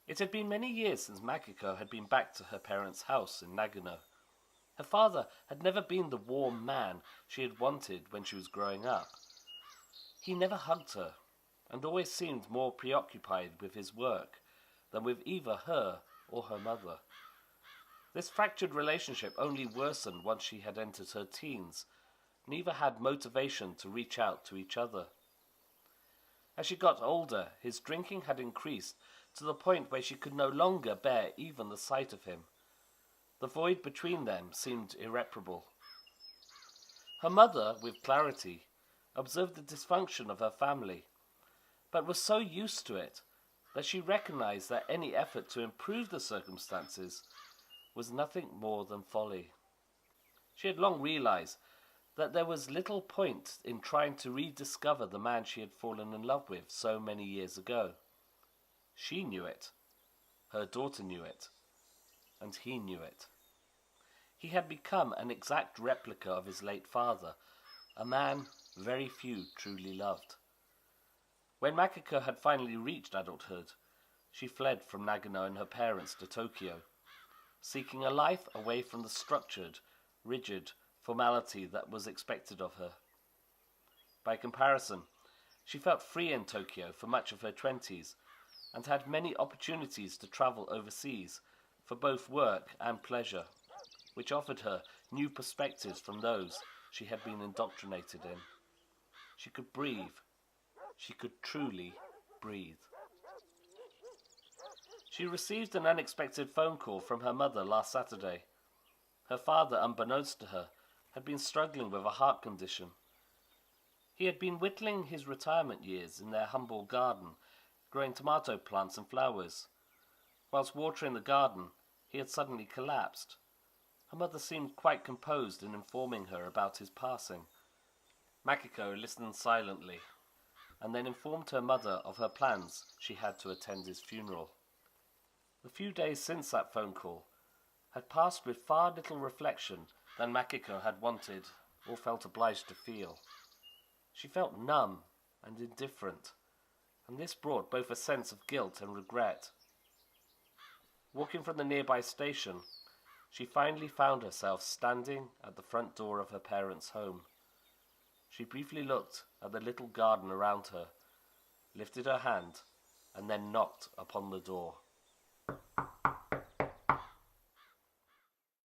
It had been many years since Makiko had been back to her parents' house in Nagano. Her father had never been the warm man she had wanted when she was growing up. He never hugged her, and always seemed more preoccupied with his work than with either her or her mother. This fractured relationship only worsened once she had entered her teens. Neither had motivation to reach out to each other. As she got older, his drinking had increased to the point where she could no longer bear even the sight of him. The void between them seemed irreparable. Her mother, with clarity, observed the dysfunction of her family, but was so used to it that she recognized that any effort to improve the circumstances was nothing more than folly. She had long realized that there was little point in trying to rediscover the man she had fallen in love with so many years ago. She knew it, her daughter knew it, and he knew it. He had become an exact replica of his late father, a man very few truly loved. When Makiko had finally reached adulthood, she fled from Nagano and her parents to Tokyo, seeking a life away from the structured, rigid formality that was expected of her. By comparison, she felt free in Tokyo for much of her 20s and had many opportunities to travel overseas for both work and pleasure, which offered her new perspectives from those she had been indoctrinated in. She could breathe. She could truly breathe. She received an unexpected phone call from her mother last Saturday. Her father, unbeknownst to her, had been struggling with a heart condition. He had been whittling his retirement years in their humble garden, growing tomato plants and flowers. Whilst watering the garden, he had suddenly collapsed. Her mother seemed quite composed in informing her about his passing. Makiko listened silently, and then informed her mother of her plans she had to attend his funeral. The few days since that phone call had passed with far little reflection than Makiko had wanted or felt obliged to feel. She felt numb and indifferent, and this brought both a sense of guilt and regret. Walking from the nearby station, she finally found herself standing at the front door of her parents' home. She briefly looked at the little garden around her, lifted her hand, and then knocked upon the door.